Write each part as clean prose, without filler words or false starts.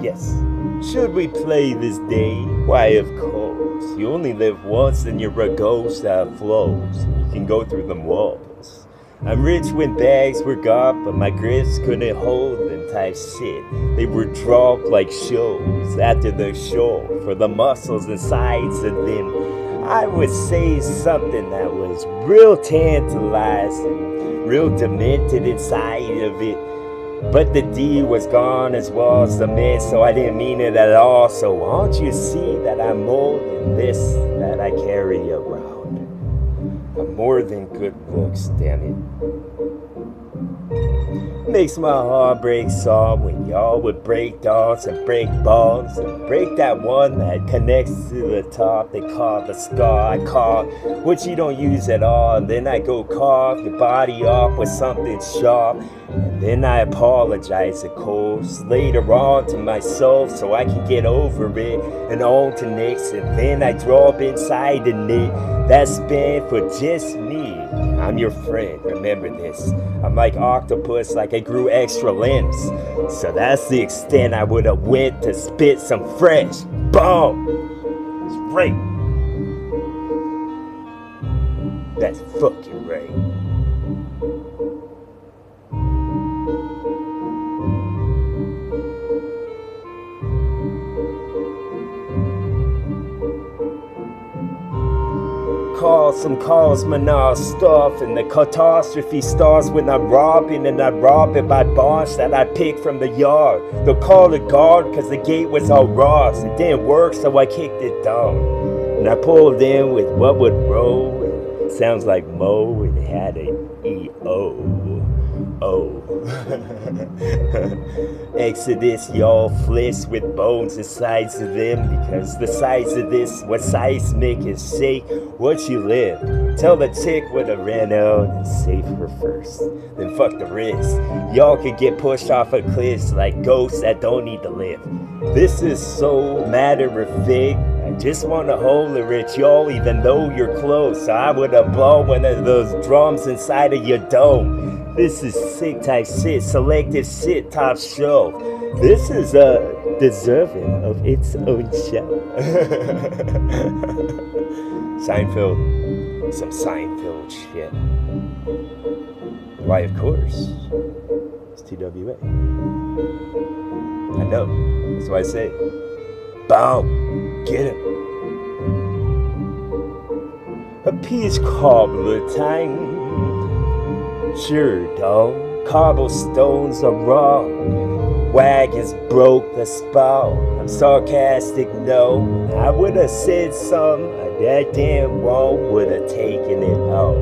Yes. Should we play this day? Why, of course. You only live once and you're a ghost that flows. You can go through them walls. I'm rich when bags were got, but my grips couldn't hold them type shit. They were dropped like shows after the show for the muscles and sides of them. I would say something that was real tantalizing, real demented inside of it. But the D was gone as well as the mid, so I didn't mean it at all. So won't you see that I'm more than this that I carry around? I'm more than good looks, damn it. Makes my heart break some when y'all would break dance and break bones and break that one that connects to the top they call the scar. I call what you don't use at all, and then I go carve your body off with something sharp. And then I apologize, of course, later on to myself so I can get over it and on to next. And then I drop inside the net that's been for just me. I'm your friend, remember this. I'm like octopus, like I grew extra limbs. So that's the extent I would have went to spit some fresh boom. Straight. That's fucking right. Some cosmonaut stuff, and the catastrophe starts when I'm robbing, and I rob it by bonds that I pick from the yard. They'll call the guard cause the gate was all rocks. It didn't work, so I kicked it down, and I pulled in with what would roll. It sounds like Mo, and it had an E-O. Exodus, y'all fliss with bones the sides of them, because the size of this was seismic and shake what you live. Tell the chick would have ran out and save her first, then fuck the wrist. Y'all could get pushed off of cliffs like ghosts that don't need to live. This is so matter of fact. I just wanna hold it rich, y'all, even though you're close. So I woulda blown one of those drums inside of your dome. This is sick type shit, selective shit, top shelf. This is deserving of its own show. Seinfeld, some Seinfeld shit. Why, of course, it's TWA. I know, that's why I say, boom, get him. A peach cobbler time. Sure, dog, cobblestones are wrong. Wagons broke the spout. I'm sarcastic, no. I would've said something that damn wrong would've taken it out.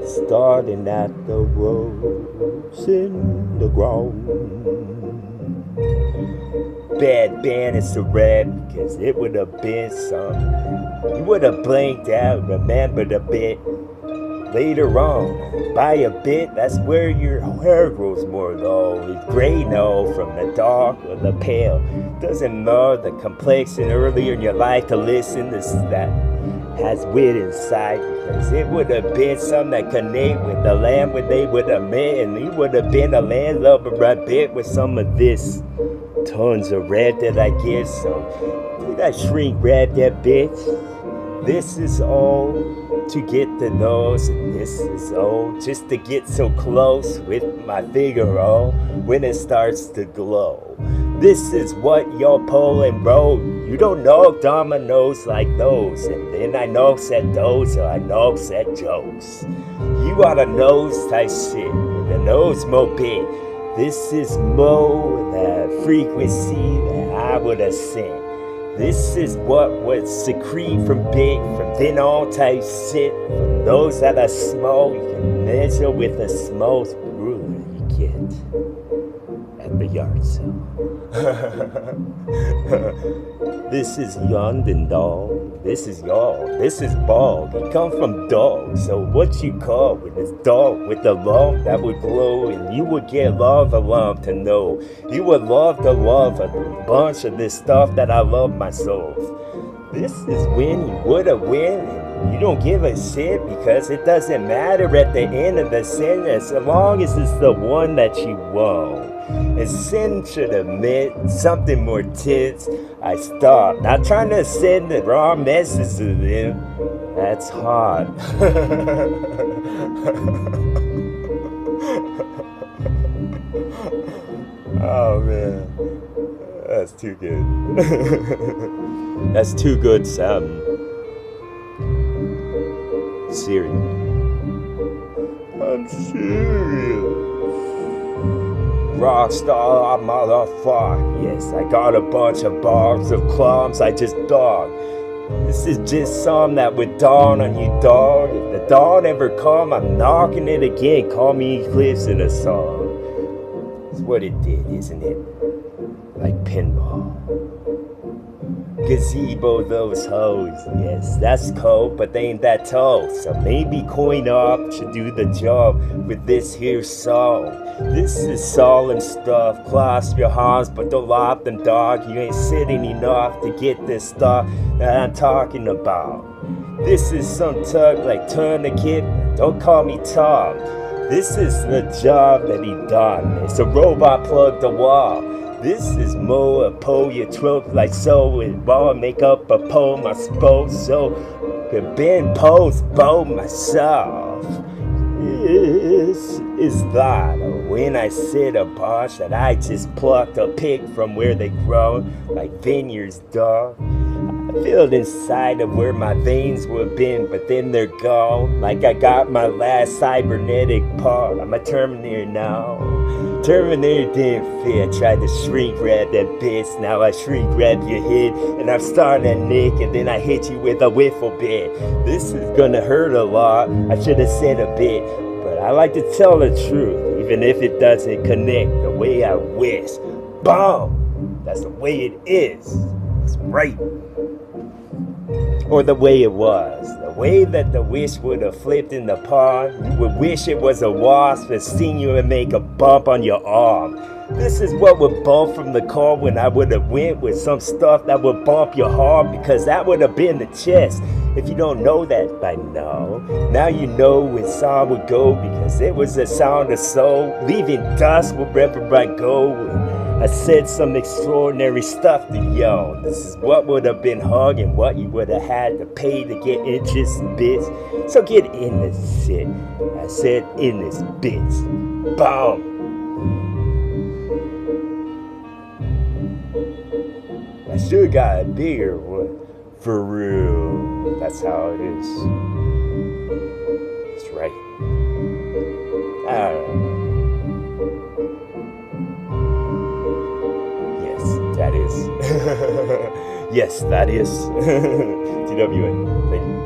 Starting at the rose in the ground. Bad band is a rap because it would've been something. You would've blanked out, remembered a bit. Later on, by a bit, that's where your hair grows more though. It's gray now from the dark or the pale. Doesn't know the complexion earlier in your life to listen to that has wit inside, because it would have been something that connect with the land when they would have met, and you would have been a landlubber a bit with some of this. Tons of red that I get, so did I shrink wrap that bitch? This is all to get the nose, and this is all just to get so close with my Figaro when it starts to glow. This is what you're pulling, bro. You don't know dominoes like those, and then I knocks at those, or I knocks at jokes. You got a nose type shit, with the nose more big. This is more the frequency that I would have sent. This is what would secrete from big, from then on type shit. From those that are small, you can measure with the smallest ruler you get at the yard sale. This is London, dog. This is y'all. This is bald. He come from dog. So what you call with this dog with the lump that would glow, and you would get love a lump to know. You would love to love a bunch of this stuff that I love myself. This is when you woulda win, and you don't give a shit because it doesn't matter at the end of the sentence, as long as it's the one that you want. And sin should admit something more tense. I stopped, not trying to send the wrong message to them. That's hard. Oh man, that's too good. That's too good sounding. Serious. I'm serious. Rockstar motherfucker. Yes, I got a bunch of bars of clumps I just dog. This is just some that would dawn on you, dog. If the dawn ever come, I'm knocking it again. Call me Eclipse in a song. It's what it did, isn't it? Like pinball. Gazebo those hoes. Yes, that's cold, but they ain't that tall. So maybe coin up should do the job with this here song. This is solemn stuff. Clasp your hands, but don't lock them, dog. You ain't sitting enough to get this stuff that I'm talking about. This is some tug like tourniquet. Don't call me Tom. This is the job that he done. It's a robot plug the wall. This is more a poetrope like so and ball make up a poem I suppose so could been posed by myself. This is that when I sit a bunch that I just plucked a pick from where they grow like vineyards, dog. I feel it inside of where my veins would been, but then they're gone. Like I got my last cybernetic part. I'm a Terminator now. Terminator didn't fit. I tried to shrink wrap that bitch. Now I shrink wrap your head, and I'm starting to nick, and then I hit you with a wiffle bit. This is gonna hurt a lot. I should have said a bit, but I like to tell the truth, even if it doesn't connect the way I wish. Boom! That's the way it is. It's right. Or the way it was. The way that the wish would have flipped in the pond. You would wish it was a wasp that sting you and make a bump on your arm. This is what would bump from the car when I would have went with some stuff that would bump your heart, because that would have been the chest. If you don't know that by now you know when sound would go, because it was the sound of soul, leaving dust wherever I go. I said some extraordinary stuff to y'all. This is what would have been hung and what you would have had to pay to get interest in bits. So get in this shit. I said in this bitch. Boom. I should got a bigger one. For real. That's how it is. That's right. I don't know. That is. Yes, that is. TWA. Thank you.